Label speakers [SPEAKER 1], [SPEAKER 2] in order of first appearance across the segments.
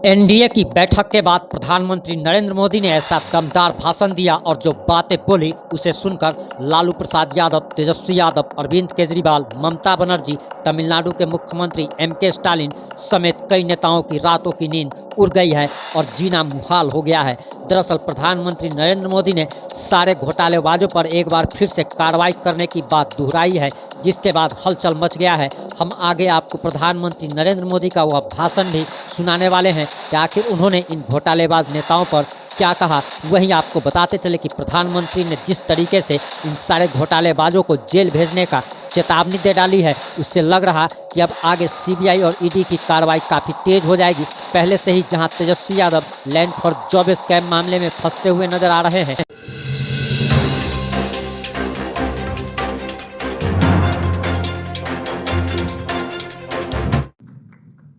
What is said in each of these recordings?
[SPEAKER 1] NDA की बैठक के बाद प्रधानमंत्री नरेंद्र मोदी ने ऐसा दमदार भाषण दिया और जो बातें बोली उसे सुनकर लालू प्रसाद यादव, तेजस्वी यादव, अरविंद केजरीवाल, ममता बनर्जी, तमिलनाडु के मुख्यमंत्री एमके स्टालिन समेत कई नेताओं की रातों की नींद उड़ गई है और जीना मुहाल हो गया है। दरअसल प्रधानमंत्री नरेंद्र मोदी ने सारे घोटालेबाजों पर एक बार फिर से कार्रवाई करने की बात दोहराई है, जिसके बाद हलचल मच गया है। हम आगे आपको प्रधानमंत्री नरेंद्र मोदी का वह भाषण भी सुनाने वाले हैं कि आखिर उन्होंने इन घोटालेबाज नेताओं पर क्या कहा। वहीं आपको बताते चले कि प्रधानमंत्री ने जिस तरीके से इन सारे घोटालेबाजों को जेल भेजने का चेतावनी दे डाली है, उससे लग रहा कि अब आगे सीबीआई और ईडी की कार्रवाई काफ़ी तेज हो जाएगी। पहले से ही जहां Tejashwi Yadav land for job scam मामले में फंसते हुए नजर आ रहे हैं।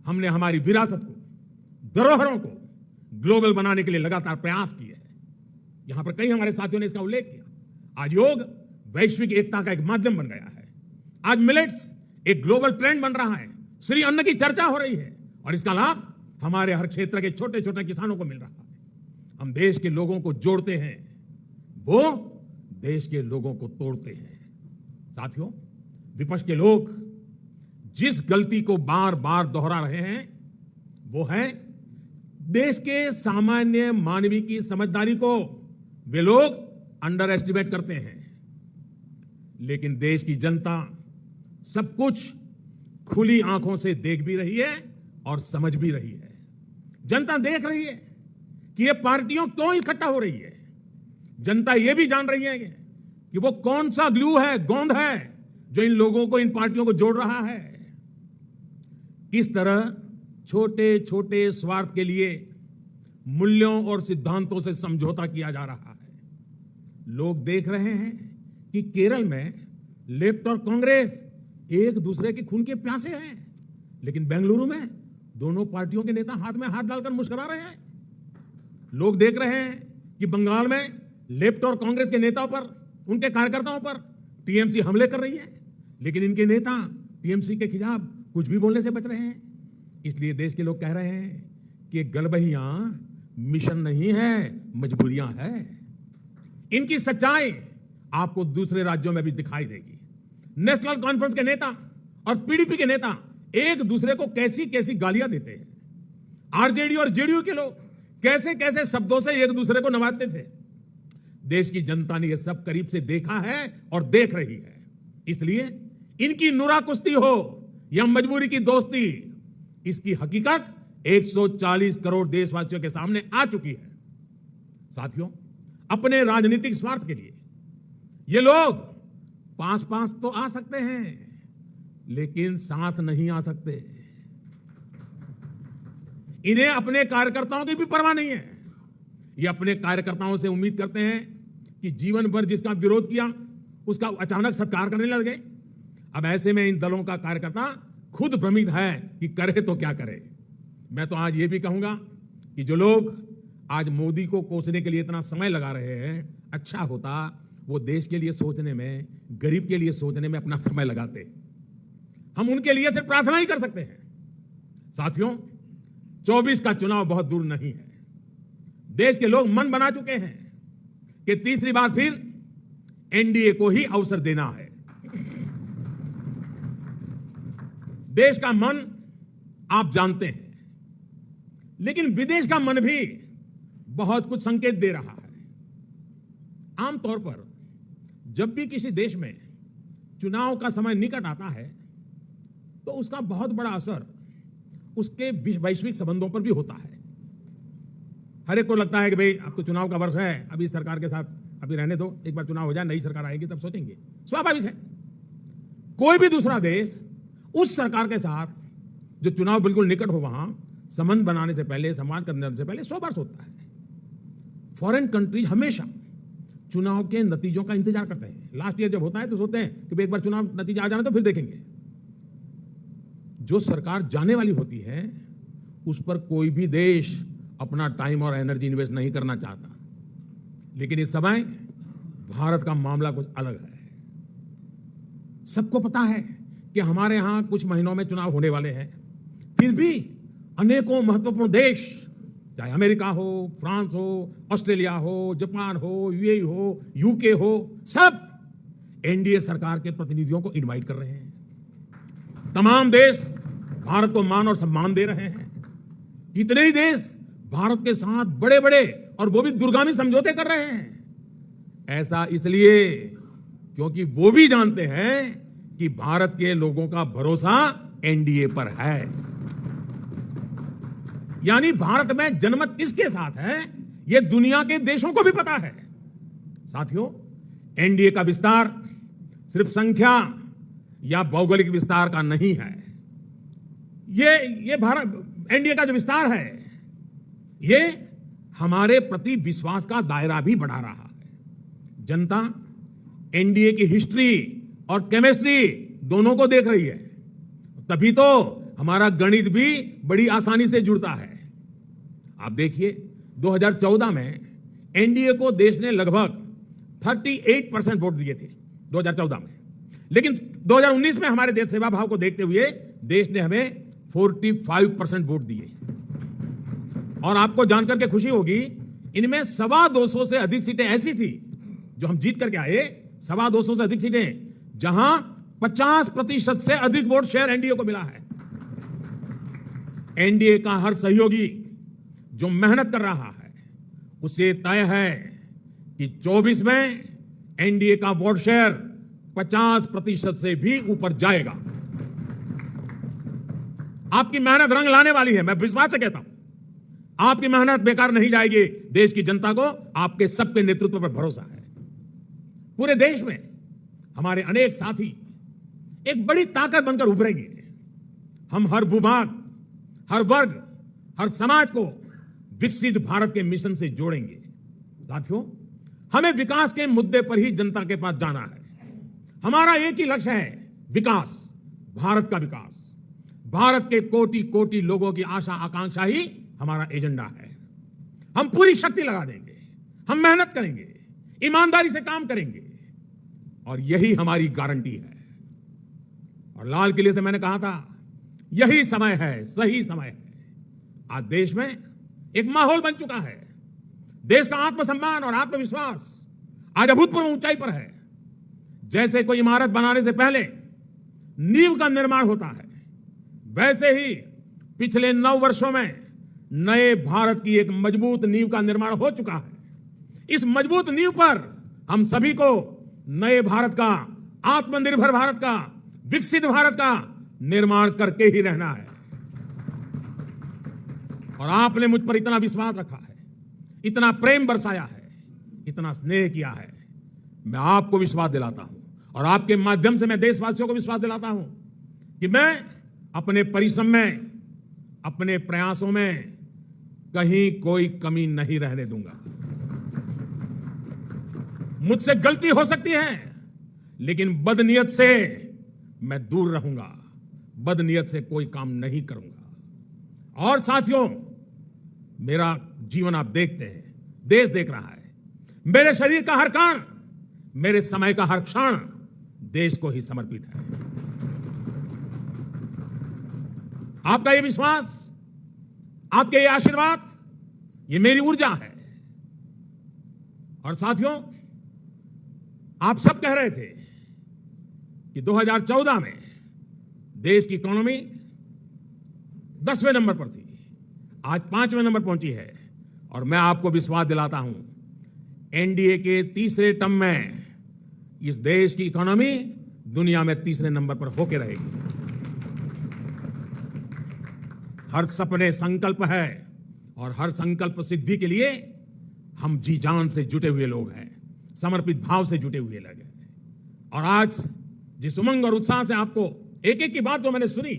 [SPEAKER 2] हमने हमारी विरासत को, धरोहरों को ग्लोबल बनाने के लिए लगातार प्रयास किए हैं। यहां पर कई हमारे साथियों ने इसका उल्लेख किया। आज योग वैश्विक एकता का एक माध्यम बन गया है। आज मिलेट्स एक ग्लोबल ट्रेंड बन रहा है। श्री अन्न की चर्चा हो रही है और इसका लाभ हमारे हर क्षेत्र के छोटे छोटे किसानों को मिल रहा है। हम देश के लोगों को जोड़ते हैं, वो देश के लोगों को तोड़ते हैं। साथियों, विपक्ष के लोग जिस गलती को बार बार दोहरा रहे हैं वो है देश के सामान्य मानवीय की समझदारी को वे लोग अंडर एस्टिमेट करते हैं। लेकिन देश की जनता सब कुछ खुली आंखों से देख भी रही है और समझ भी रही है। जनता देख रही है कि ये पार्टियों क्यों इकट्ठा हो रही है। जनता ये भी जान रही है कि वो कौन सा ग्लू है, गोंद है जो इन लोगों को, इन पार्टियों को जोड़ रहा है। किस तरह छोटे छोटे स्वार्थ के लिए मूल्यों और सिद्धांतों से समझौता किया जा रहा है। लोग देख रहे हैं कि केरल में लेफ्ट और कांग्रेस एक दूसरे के खून के प्यासे हैं, लेकिन बेंगलुरु में दोनों पार्टियों के नेता हाथ में हाथ डालकर मुस्कुरा रहे हैं। लोग देख रहे हैं कि बंगाल में लेफ्ट और कांग्रेस के नेताओं पर, उनके कार्यकर्ताओं पर टीएमसी हमले कर रही है, लेकिन इनके नेता टीएमसी के खिलाफ कुछ भी बोलने से बच रहे हैं। इसलिए देश के लोग कह रहे हैं कि गलबहियां मिशन नहीं है, मजबूरियां है। इनकी सच्चाई आपको दूसरे राज्यों में भी दिखाई देगी। नेशनल कॉन्फ्रेंस के नेता और पीडीपी के नेता एक दूसरे को कैसी कैसी गालियां देते हैं। आरजेडी और जेडीयू के लोग कैसे कैसे शब्दों से एक दूसरे को नवाजते थे। देश की जनता ने यह सब करीब से देखा है और देख रही है। इसलिए इनकी नुरा कुश्ती हो या मजबूरी की दोस्ती, इसकी हकीकत 140 करोड़ देशवासियों के सामने आ चुकी है। साथियों, अपने राजनीतिक स्वार्थ के लिए ये लोग पास तो आ सकते हैं, लेकिन साथ नहीं आ सकते। इन्हें अपने कार्यकर्ताओं की भी परवाह नहीं है। ये अपने कार्यकर्ताओं से उम्मीद करते हैं कि जीवन भर जिसका विरोध किया उसका अचानक सत्कार करने लग गए। अब ऐसे में इन दलों का कार्यकर्ता खुद भ्रमित है कि करे तो क्या करे। मैं तो आज ये भी कहूंगा कि जो लोग आज मोदी को कोसने के लिए इतना समय लगा रहे हैं, अच्छा होता वो देश के लिए सोचने में, गरीब के लिए सोचने में अपना समय लगाते। हम उनके लिए सिर्फ प्रार्थना ही कर सकते हैं। साथियों, 24 का चुनाव बहुत दूर नहीं है। देश के लोग मन बना चुके हैं कि तीसरी बार फिर एनडीए को ही अवसर देना है। देश का मन आप जानते हैं, लेकिन विदेश का मन भी बहुत कुछ संकेत दे रहा है। आमतौर पर जब भी किसी देश में चुनाव का समय निकट आता है तो उसका बहुत बड़ा असर उसके वैश्विक संबंधों पर भी होता है। हर एक को लगता है कि भाई अब तो चुनाव का वर्ष है, अभी इस सरकार के साथ अभी रहने दो, एक बार चुनाव हो जाए, नई सरकार आएगी तब सोचेंगे। स्वाभाविक है। कोई भी दूसरा देश उस सरकार के साथ जो चुनाव बिल्कुल निकट हो वहां संबंध बनाने से पहले, संवाद करने से पहले 100 बार सोचता है। फॉरेन कंट्रीज हमेशा चुनाव के नतीजों का इंतजार करते हैं। लास्ट ईयर जब होता है तो सोचते हैं कि एक बार चुनाव नतीजा आ जाना तो फिर देखेंगे। जो सरकार जाने वाली होती है उस पर कोई भी देश अपना टाइम और एनर्जी इन्वेस्ट नहीं करना चाहता। लेकिन इस समय भारत का मामला कुछ अलग है। सबको पता है कि हमारे यहां कुछ महीनों में चुनाव होने वाले हैं, फिर भी अनेकों महत्वपूर्ण देश, चाहे अमेरिका हो, फ्रांस हो, ऑस्ट्रेलिया हो, जापान हो, यूएई हो, यूके हो, सब एनडीए सरकार के प्रतिनिधियों को इनवाइट कर रहे हैं। तमाम देश भारत को मान और सम्मान दे रहे हैं। कितने ही देश भारत के साथ बड़े बड़े और वो भी दूरगामी समझौते कर रहे हैं। ऐसा इसलिए क्योंकि वो भी जानते हैं कि भारत के लोगों का भरोसा एनडीए पर है। यानी भारत में जनमत किसके साथ है, यह दुनिया के देशों को भी पता है। साथियों, एनडीए का विस्तार सिर्फ संख्या या भौगोलिक विस्तार का नहीं है। ये भारत एनडीए का जो विस्तार है, ये हमारे प्रति विश्वास का दायरा भी बढ़ा रहा है। जनता एनडीए की हिस्ट्री और केमिस्ट्री दोनों को देख रही है, तभी तो हमारा गणित भी बड़ी आसानी से जुड़ता है। आप देखिए, 2014 में एनडीए को देश ने लगभग 38% वोट दिए थे 2014 में, लेकिन 2019 में हमारे देश सेवा भाव को देखते हुए देश ने हमें 45% वोट दिए। और आपको जानकर के खुशी होगी, इनमें 225 से अधिक सीटें ऐसी थी जो हम जीत करके आए, 225 से अधिक सीटें जहां 50% से अधिक वोट शेयर एनडीए को मिला है। एनडीए का हर सहयोगी जो मेहनत कर रहा है, उसे तय है कि 24 में एनडीए का वोट शेयर 50% से भी ऊपर जाएगा। आपकी मेहनत रंग लाने वाली है, मैं विश्वास से कहता हूं। आपकी मेहनत बेकार नहीं जाएगी। देश की जनता को आपके सबके नेतृत्व पर भरोसा है। पूरे देश में हमारे अनेक साथी एक बड़ी ताकत बनकर उभरेंगे। हम हर भूभाग, हर वर्ग, हर समाज को विकसित भारत के मिशन से जोड़ेंगे। साथियों, हमें विकास के मुद्दे पर ही जनता के पास जाना है। हमारा एक ही लक्ष्य है, विकास, भारत का विकास। भारत के कोटि कोटि लोगों की आशा आकांक्षा ही हमारा एजेंडा है। हम पूरी शक्ति लगा देंगे, हम मेहनत करेंगे, ईमानदारी से काम करेंगे, और यही हमारी गारंटी है। और लाल किले से मैंने कहा था, यही समय है, सही समय है। आज देश में एक माहौल बन चुका है। देश का आत्मसम्मान और आत्मविश्वास आज अभूतपूर्व ऊंचाई पर है। जैसे कोई इमारत बनाने से पहले नींव का निर्माण होता है, वैसे ही पिछले 9 वर्षों में नए भारत की एक मजबूत नींव का निर्माण हो चुका है। इस मजबूत नींव पर हम सभी को नए भारत का, आत्मनिर्भर भारत का, विकसित भारत का निर्माण करके ही रहना है। और आपने मुझ पर इतना विश्वास रखा है, इतना प्रेम बरसाया है, इतना स्नेह किया है। मैं आपको विश्वास दिलाता हूं, और आपके माध्यम से मैं देशवासियों को विश्वास दिलाता हूं कि मैं अपने परिश्रम में, अपने प्रयासों में कहीं कोई कमी नहीं रहने दूंगा। मुझसे गलती हो सकती है, लेकिन बदनीयत से मैं दूर रहूंगा। बदनीयत से कोई काम नहीं करूंगा। और साथियों, मेरा जीवन आप देखते हैं, देश देख रहा है। मेरे शरीर का हर कण, मेरे समय का हर क्षण देश को ही समर्पित है। आपका ये विश्वास, आपके ये आशीर्वाद, ये मेरी ऊर्जा है। और साथियों, आप सब कह रहे थे कि 2014 में देश की इकोनॉमी 10वें नंबर पर थी, आज 5वें नंबर पहुंची है। और मैं आपको विश्वास दिलाता हूं, एनडीए के तीसरे टर्म में इस देश की इकोनॉमी दुनिया में तीसरे नंबर पर होकर रहेगी। हर सपने संकल्प है, और हर संकल्प सिद्धि के लिए हम जी जान से जुटे हुए लोग हैं, समर्पित भाव से जुटे हुए लोग हैं। और आज जिस उमंग और उत्साह से आपको एक एक की बात जो मैंने सुनी,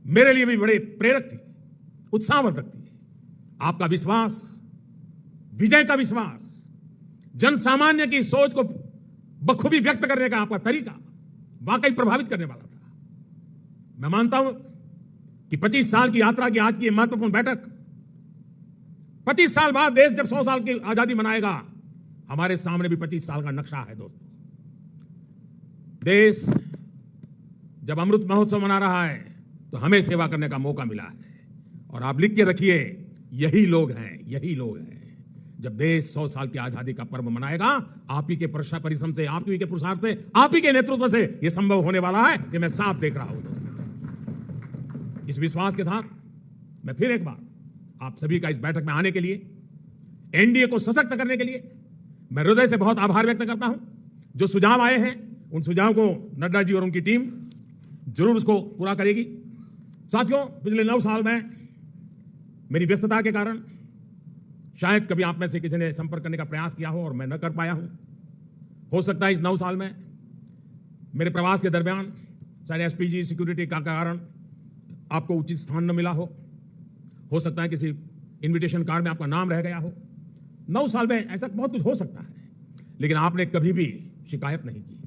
[SPEAKER 2] मेरे लिए भी बड़े प्रेरक थी, उत्साहवर्धक थी। आपका विश्वास, विजय का विश्वास, जन सामान्य की सोच को बखूबी व्यक्त करने का आपका तरीका वाकई प्रभावित करने वाला था। मैं मानता हूं कि 25 साल की यात्रा की आज की महत्वपूर्ण बैठक, 25 साल बाद देश जब 100 साल की आजादी मनाएगा, हमारे सामने भी 25 साल का नक्शा है। दोस्तों, देश जब अमृत महोत्सव मना रहा है, तो हमें सेवा करने का मौका मिला है। और आप लिख के रखिए, यही लोग हैं, यही लोग हैं। जब देश 100 साल की आजादी का पर्व मनाएगा, आप ही के परिश्रम से, आप ही के पुरुषार्थ से, आप ही के नेतृत्व से यह संभव होने वाला है, कि मैं साफ देख रहा हूं दोस्तों। इस विश्वास के साथ मैं फिर एक बार आप सभी का इस बैठक में आने के लिए, एनडीए को सशक्त करने के लिए मैं हृदय से बहुत आभार व्यक्त करता हूं। जो सुझाव आए हैं, उन सुझावों को नड्डा जी और उनकी टीम जरूर उसको पूरा करेगी। साथियों, पिछले 9 साल में मेरी व्यस्तता के कारण शायद कभी आप में से किसी ने संपर्क करने का प्रयास किया हो और मैं न कर पाया हूं। हो सकता है इस 9 साल में मेरे प्रवास के दरमियान शायद एसपीजी सिक्योरिटी का कारण आपको उचित स्थान न मिला हो सकता है किसी इनविटेशन कार्ड में आपका नाम रह गया हो। 9 साल में ऐसा बहुत कुछ हो सकता है, लेकिन आपने कभी भी शिकायत नहीं की,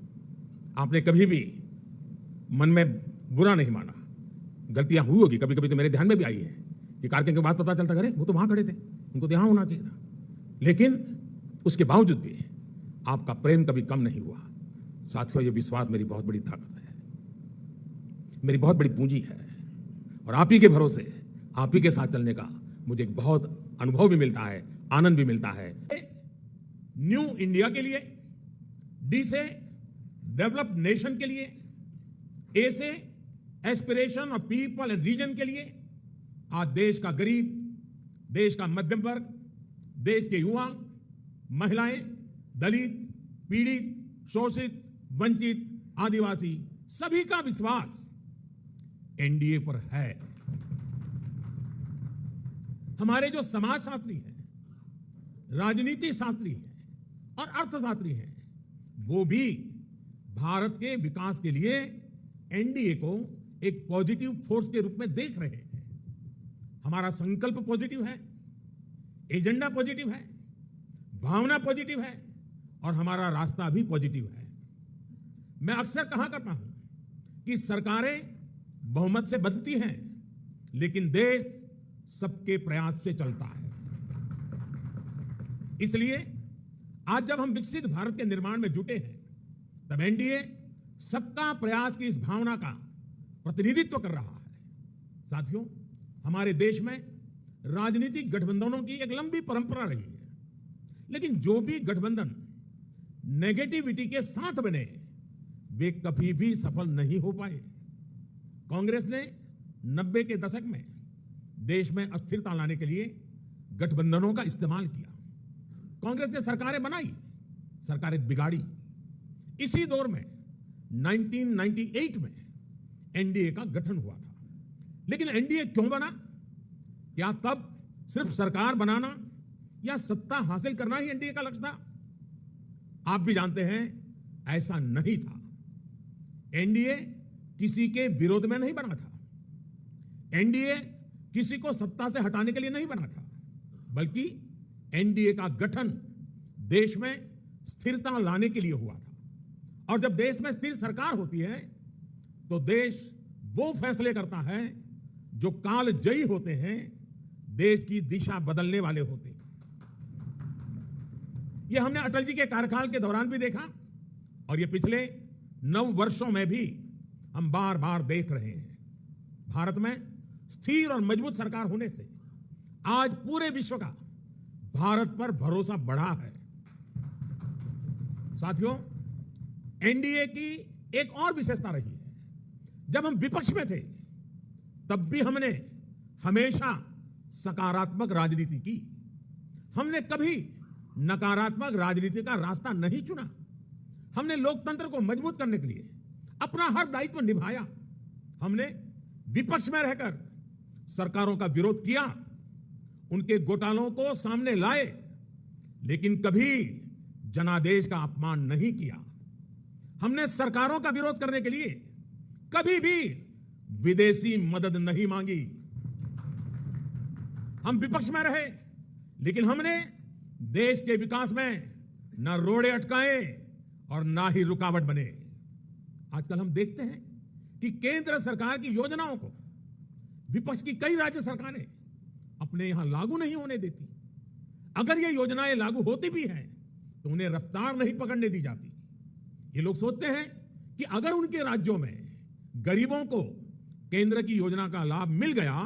[SPEAKER 2] आपने कभी भी मन में बुरा नहीं माना। गलतियां हुई होगी, कभी कभी तो मेरे ध्यान में भी आई है कि कार्यक्रम के बाद पता चलता, अरे वो तो वहां खड़े थे, उनको तो यहां होना चाहिए था। लेकिन उसके बावजूद भी आपका प्रेम कभी कम नहीं हुआ। साथियों, ये विश्वास मेरी बहुत बड़ी ताकत है, मेरी बहुत बड़ी पूंजी है। और आप ही के भरोसे, आप ही के साथ चलने का मुझे एक बहुत अनुभव भी मिलता है, आनंद भी मिलता है। न्यू इंडिया के लिए, डी से डेवलप्ड नेशन के लिए, ए से aspiration of people and region के लिए आज देश का गरीब, देश का मध्यम वर्ग, देश के युवा, महिलाएं, दलित, पीड़ित, शोषित, वंचित, आदिवासी सभी का विश्वास एनडीए पर है। हमारे जो समाजशास्त्री हैं, राजनीति शास्त्री हैं और अर्थशास्त्री हैं, वो भी भारत के विकास के लिए एनडीए को एक पॉजिटिव फोर्स के रूप में देख रहे हैं। हमारा संकल्प पॉजिटिव है, एजेंडा पॉजिटिव है, भावना पॉजिटिव है और हमारा रास्ता भी पॉजिटिव है। मैं अक्सर कहा करता हूं कि सरकारें बहुमत से बनती हैं, लेकिन देश सबके प्रयास से चलता है। इसलिए आज जब हम विकसित भारत के निर्माण में जुटे हैं, तब एनडीए सबका प्रयास की इस भावना का प्रतिनिधित्व कर रहा है। साथियों, हमारे देश में राजनीतिक गठबंधनों की एक लंबी परंपरा रही है, लेकिन जो भी गठबंधन नेगेटिविटी के साथ बने, वे कभी भी सफल नहीं हो पाए। कांग्रेस ने 90 के दशक में देश में अस्थिरता लाने के लिए गठबंधनों का इस्तेमाल किया। कांग्रेस ने सरकारें बनाई, सरकारें बिगाड़ी। इसी दौर में 1998 में एनडीए का गठन हुआ था। लेकिन एनडीए क्यों बना? क्या तब सिर्फ सरकार बनाना या सत्ता हासिल करना ही एनडीए का लक्ष्य था? आप भी जानते हैं, ऐसा नहीं था। एनडीए किसी के विरोध में नहीं बना था। एनडीए किसी को सत्ता से हटाने के लिए नहीं बना था, बल्कि एनडीए का गठन देश में स्थिरता लाने के लिए हुआ था। और जब देश में स्थिर सरकार होती है, तो देश वो फैसले करता है जो कालजयी होते हैं, देश की दिशा बदलने वाले होते हैं। यह हमने अटल जी के कार्यकाल के दौरान भी देखा, और यह पिछले 9 वर्षों में भी हम बार बार देख रहे हैं। भारत में स्थिर और मजबूत सरकार होने से आज पूरे विश्व का भारत पर भरोसा बढ़ा है। साथियों, एनडीए की एक और विशेषता रही है। जब हम विपक्ष में थे, तब भी हमने हमेशा सकारात्मक राजनीति की। हमने कभी नकारात्मक राजनीति का रास्ता नहीं चुना। हमने लोकतंत्र को मजबूत करने के लिए अपना हर दायित्व निभाया। हमने विपक्ष में रहकर सरकारों का विरोध किया, उनके घोटालों को सामने लाए, लेकिन कभी जनादेश का अपमान नहीं किया। हमने सरकारों का विरोध करने के लिए कभी भी विदेशी मदद नहीं मांगी। हम विपक्ष में रहे, लेकिन हमने देश के विकास में न रोड़े अटकाए और ना ही रुकावट बने। आजकल हम देखते हैं कि केंद्र सरकार की योजनाओं को विपक्ष की कई राज्य सरकारें अपने यहां लागू नहीं होने देती। अगर ये योजनाएं लागू होती भी हैं, तो उन्हें रफ्तार नहीं पकड़ने दी जाती। ये लोग सोचते हैं कि अगर उनके राज्यों में गरीबों को केंद्र की योजना का लाभ मिल गया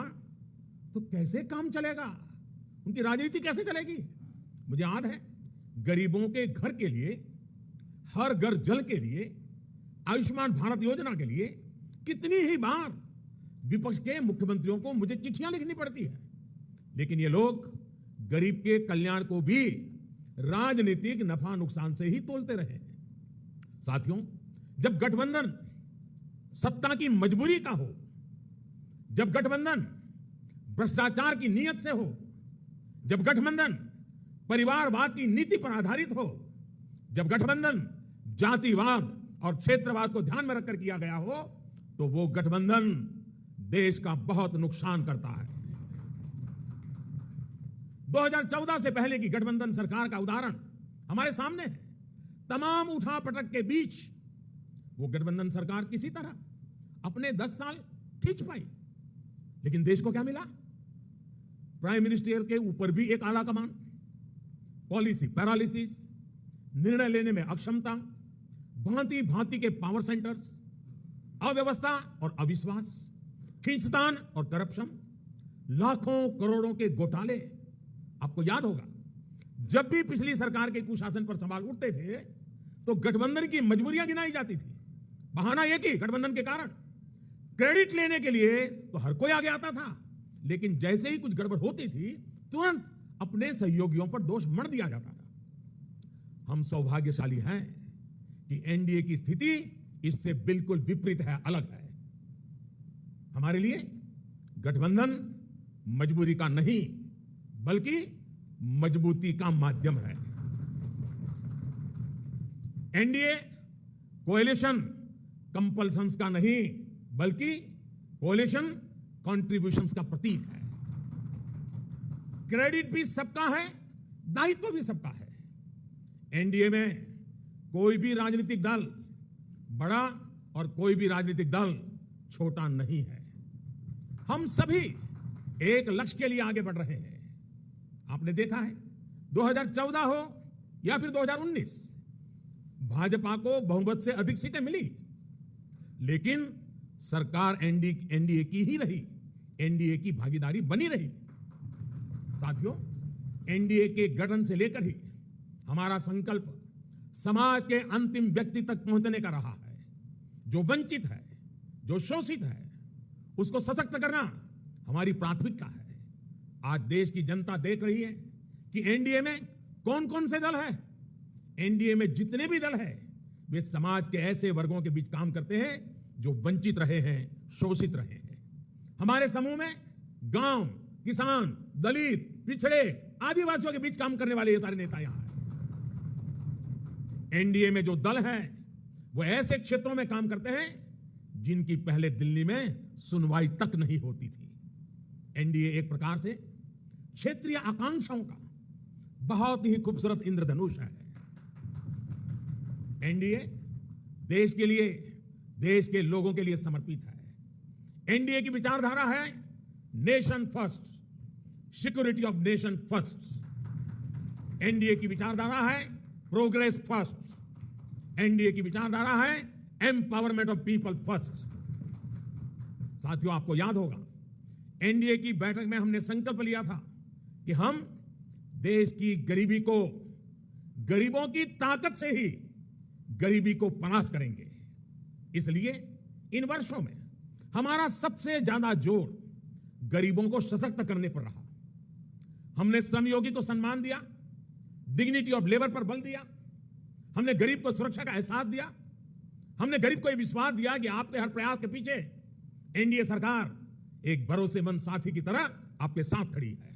[SPEAKER 2] तो कैसे काम चलेगा, उनकी राजनीति कैसे चलेगी। मुझे याद है गरीबों के घर के लिए, हर घर जल के लिए, आयुष्मान भारत योजना के लिए कितनी ही बार विपक्ष के मुख्यमंत्रियों को मुझे चिट्ठियां लिखनी पड़ती है, लेकिन ये लोग गरीब के कल्याण को भी राजनीतिक नफा नुकसान से ही तोलते रहे। साथियों, जब गठबंधन सत्ता की मजबूरी का हो, जब गठबंधन भ्रष्टाचार की नीयत से हो, जब गठबंधन परिवारवाद की नीति पर आधारित हो, जब गठबंधन जातिवाद और क्षेत्रवाद को ध्यान में रखकर किया गया हो, तो वो गठबंधन देश का बहुत नुकसान करता है। 2014 से पहले की गठबंधन सरकार का उदाहरण हमारे सामने है। तमाम उठापटक के बीच वो गठबंधन सरकार किसी तरह अपने 10 साल खींच पाई, लेकिन देश को क्या मिला? प्राइम मिनिस्टर के ऊपर भी एक आला कमान, पॉलिसी पैरालिसिस, निर्णय लेने में अक्षमता, भांति भांति के पावर सेंटर्स, अव्यवस्था और अविश्वास, खींचतान और करप्शन, लाखों करोड़ों के घोटाले। आपको याद होगा जब भी पिछली सरकार के कुशासन पर सवाल उठते थे तो गठबंधन की मजबूरियां गिनाई जाती थी। बहाना यह कि गठबंधन के कारण क्रेडिट लेने के लिए तो हर कोई आगे आता था, लेकिन जैसे ही कुछ गड़बड़ होती थी तुरंत अपने सहयोगियों पर दोष मढ़ दिया जाता था। हम सौभाग्यशाली हैं कि एनडीए की स्थिति इससे बिल्कुल विपरीत है, अलग है। हमारे लिए गठबंधन मजबूरी का नहीं बल्कि मजबूती का माध्यम है। एनडीए कोएलिशन कंपल्सन्स का नहीं बल्कि कोएलिशन कॉन्ट्रीब्यूशंस का प्रतीक है। क्रेडिट भी सबका है, दायित्व भी सबका है। एनडीए में कोई भी राजनीतिक दल बड़ा और कोई भी राजनीतिक दल छोटा नहीं है। हम सभी एक लक्ष्य के लिए आगे बढ़ रहे हैं। आपने देखा है 2014 हो या फिर 2019, भाजपा को बहुमत से अधिक सीटें मिली, लेकिन सरकार एनडीए की ही रही, एनडीए की भागीदारी बनी रही। साथियों, एनडीए के गठन से लेकर ही हमारा संकल्प समाज के अंतिम व्यक्ति तक पहुंचने का रहा है। जो वंचित है, जो शोषित है, उसको सशक्त करना हमारी प्राथमिकता है। आज देश की जनता देख रही है कि एनडीए में कौन कौन से दल हैं। एनडीए में जितने भी दल हैं वे समाज के ऐसे वर्गों के बीच काम करते हैं जो वंचित रहे हैं, शोषित रहे हैं। हमारे समूह में गांव, किसान, दलित, पिछड़े, आदिवासियों के बीच काम करने वाले ये सारे नेता यहां हैं। एनडीए में जो दल हैं वो ऐसे क्षेत्रों में काम करते हैं जिनकी पहले दिल्ली में सुनवाई तक नहीं होती थी। एनडीए एक प्रकार से क्षेत्रीय आकांक्षाओं का बहुत ही खूबसूरत इंद्रधनुष है। एनडीए देश के लिए, देश के लोगों के लिए समर्पित है। एनडीए की विचारधारा है nation first, security of nation first. NDA की विचारधारा है प्रोग्रेस फर्स्ट। एनडीए की विचारधारा है एम्पावरमेंट ऑफ पीपल फर्स्ट। साथियों, आपको याद होगा एनडीए की बैठक में हमने संकल्प लिया था कि हम देश की गरीबी को, गरीबों की ताकत से ही गरीबी को परास्त करेंगे। इसलिए इन वर्षों में हमारा सबसे ज्यादा जोर गरीबों को सशक्त करने पर रहा। हमने श्रमयोगी को सम्मान दिया, डिग्निटी ऑफ लेबर पर बल दिया, हमने गरीब को सुरक्षा का एहसास दिया, हमने गरीब को यह विश्वास दिया कि आपके हर प्रयास के पीछे एनडीए सरकार एक भरोसेमंद साथी की तरह आपके साथ खड़ी है।